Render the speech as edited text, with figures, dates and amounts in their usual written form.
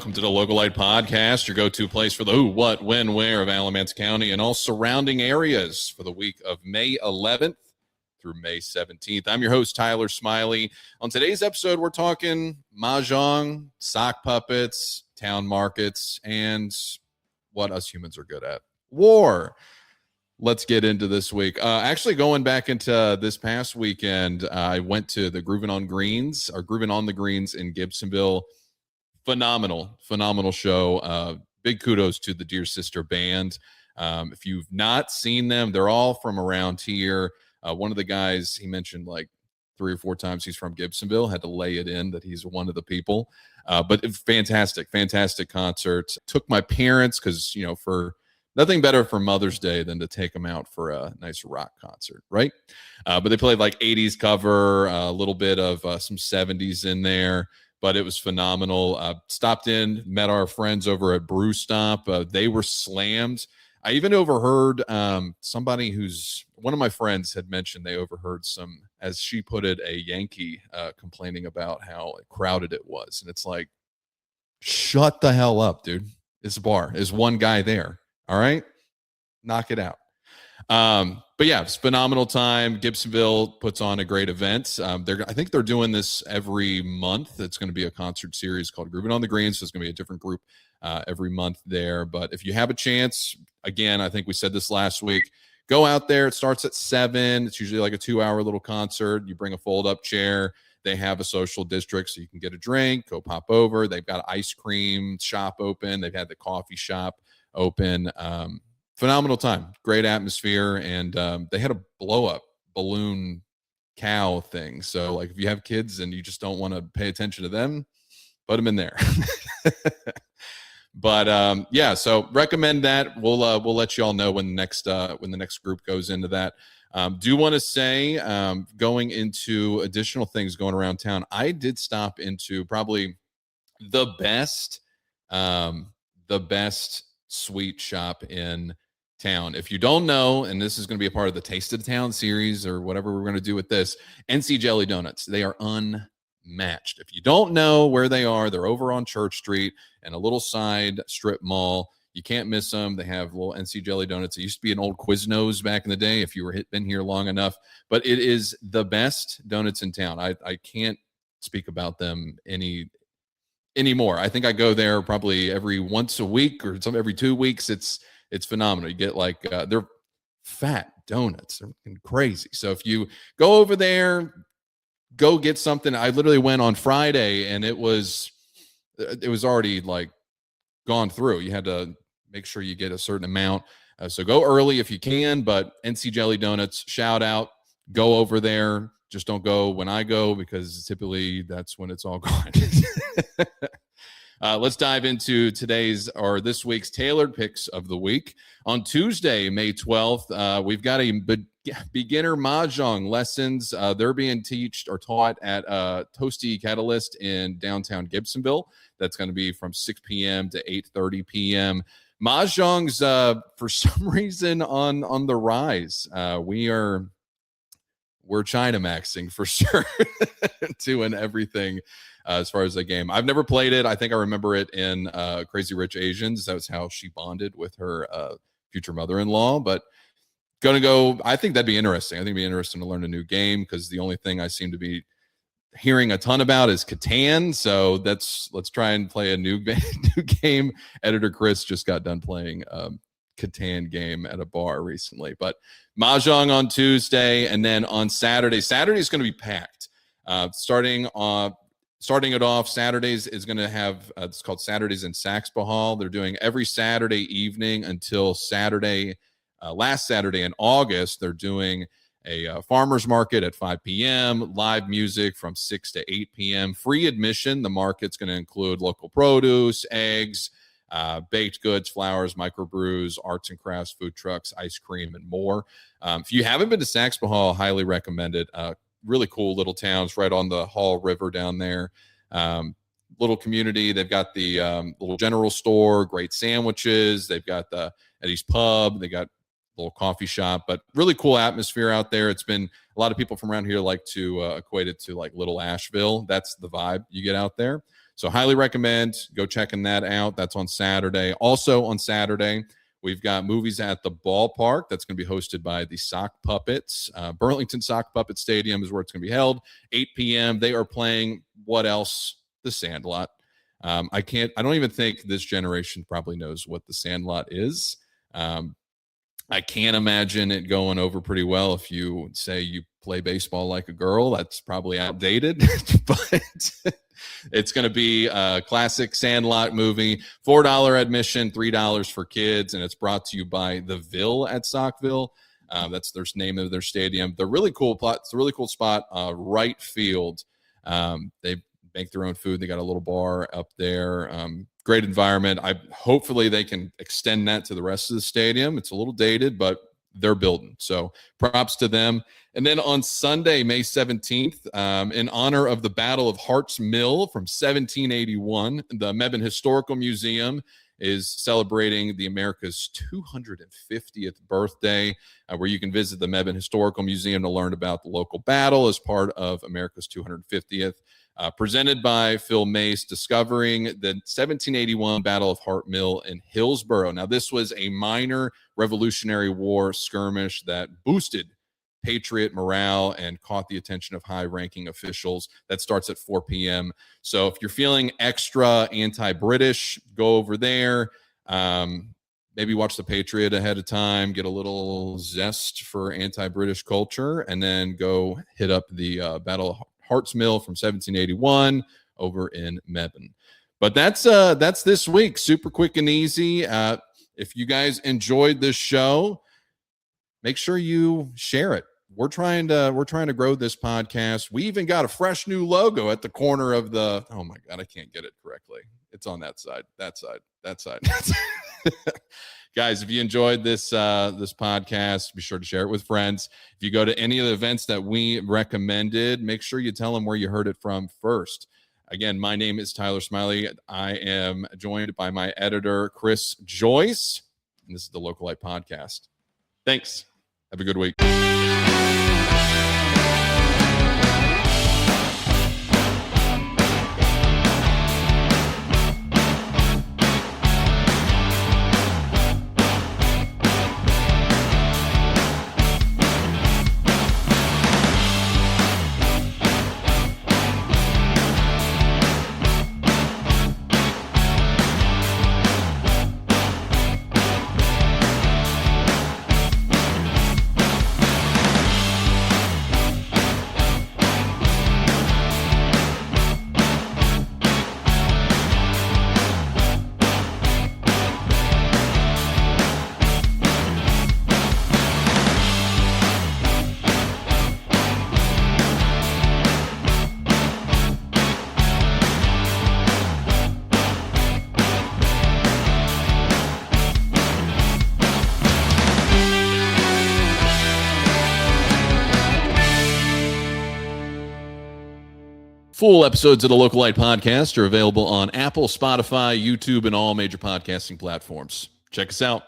welcome to the Localite podcast, your go-to place for the who, what, when, where of Alamance County and all surrounding areas for the week of May 11th through May 17th. I'm your host, Tyler Smiley. On today's episode, we're talking Mahjong, sock puppets, town markets, and what us humans are good at. War. Let's get into this week. Actually, going back into this past weekend, I went to the Groovin' on the Greens in Gibsonville. Phenomenal show. Big kudos to the Dear Sister Band. If you've not seen them, they're all from around here. One of the guys, he mentioned like 3 or 4 times he's from Gibsonville, had to lay it in that he's one of the people. But fantastic concert. Took my parents because, for nothing better for Mother's Day than to take them out for a nice rock concert, right? But they played like 80s cover, a little bit of some 70s in there, but it was phenomenal. Stopped in, met our friends over at Brew Stop. They were slammed. I even overheard somebody one of my friends had mentioned they overheard some, as she put it, a Yankee complaining about how crowded it was. And it's like, shut the hell up, dude. It's a bar. There's one guy there. All right, knock it out. But yeah, it's a phenomenal time. Gibsonville puts on a great event. I think they're doing this every month. It's going to be a concert series called Groovin' on the Greens. So it's going to be a different group every month there. But if you have a chance, again, I think we said this last week, go out there. It starts at 7. It's usually like a 2-hour little concert. You bring a fold-up chair. They have a social district so you can get a drink, go pop over. They've got an ice cream shop open. They've had the coffee shop open. Phenomenal time, great atmosphere, and they had a blow-up balloon cow thing. So like if you have kids and you just don't want to pay attention to them, put them in there. But yeah, so recommend that. We'll let you all know when the next group goes into that. Do want to say, going into additional things going around town, I did stop into probably the best sweet shop in town. If you don't know, and this is going to be a part of the Taste of the Town series or whatever we're going to do with this, NC Jelly Donuts. They are unmatched. If you don't know where they are, they're over on Church Street in a little side strip mall. You can't miss them. They have little NC Jelly Donuts. It used to be an old Quiznos back in the day if you were been here long enough, but it is the best donuts in town. I can't speak about them anymore. I think I go there probably every once a week or every 2 weeks. It's phenomenal. You get like they're fat donuts. They're crazy. So if you go over there, go get something. I literally went on Friday and it was already like gone through. You had to make sure you get a certain amount. So go early if you can, but NC Jelly Donuts, shout out, go over there. Just don't go when I go because typically that's when it's all gone. Let's dive into this week's tailored picks of the week. On Tuesday, May 12th, we've got a beginner Mahjong lessons. They're being taught at Toasty Kettlyst in downtown Gibsonville. That's going to be from 6 p.m. to 8:30 p.m. Mahjong's for some reason on the rise. We're China maxing for sure, doing everything as far as the game. I've never played it. I think I remember it in Crazy Rich Asians. That was how she bonded with her future mother-in-law. But I think that'd be interesting. I think it'd be interesting to learn a new game because the only thing I seem to be hearing a ton about is Catan. So let's try and play a new game. Editor Chris just got done playing Catan game at a bar recently. But Mahjong on Tuesday, and then on Saturday is going to be packed. Starting it off, Saturdays is going to have it's called Saturdays in Saxapahaw. They're doing every Saturday evening until last Saturday in August. They're doing a farmer's market at 5 p.m., live music from 6 to 8 p.m., free admission. The market's going to include local produce, eggs, baked goods, flowers, microbrews, arts and crafts, food trucks, ice cream, and more. If you haven't been to Saxapahaw, highly recommend it. Really cool little towns right on the Hall River down there. Little community. They've got the little general store, great sandwiches. They've got the Eddie's Pub. They got a little coffee shop, but really cool atmosphere out there. It's been a lot of people from around here like to equate it to like Little Asheville. That's the vibe you get out there. So highly recommend go checking that out. That's on Saturday. Also on Saturday, we've got movies at the ballpark. That's going to be hosted by the Sock Puppets. Burlington Sock Puppet Stadium is where it's going to be held. 8 p.m. They are playing what else? The Sandlot. I don't even think this generation probably knows what the Sandlot is. I can't imagine it going over pretty well if you say you play baseball like a girl. That's probably outdated, but it's going to be a classic Sandlot movie. $4 admission, $3 for kids, and it's brought to you by The Ville at Saukville. That's their name of their stadium. They're really cool plot. It's a really cool spot. Right field. They make their own food. They got a little bar up there. Great environment. Hopefully they can extend that to the rest of the stadium. It's a little dated, but they're building. So props to them. And then on Sunday, May 17th, in honor of the Battle of Hart's Mill from 1781, the Mebane Historical Museum is celebrating the America's 250th birthday, where you can visit the Mebane Historical Museum to learn about the local battle as part of America's 250th. Presented by Phil Mace, discovering the 1781 Battle of Hart Mill in Hillsborough. Now, this was a minor Revolutionary War skirmish that boosted Patriot morale and caught the attention of high-ranking officials. That starts at 4 p.m. So if you're feeling extra anti-British, go over there. Maybe watch The Patriot ahead of time, get a little zest for anti-British culture, and then go hit up the Battle of Hart's Mill from 1781 over in Mebane. But that's this week. Super quick and easy. If you guys enjoyed this show, make sure you share it. We're trying to grow this podcast. We even got a fresh new logo at the corner of the. Oh my God, I can't get it correctly. It's on that side. Guys, if you enjoyed this podcast, be sure to share it with friends. If you go to any of the events that we recommended, make sure you tell them where you heard it from first. Again, my name is Tyler Smiley. I am joined by my editor, Chris Joyce, and this is the Localite Podcast. Thanks. Have a good week. Full episodes of the Localite Podcast are available on Apple, Spotify, YouTube, and all major podcasting platforms. Check us out.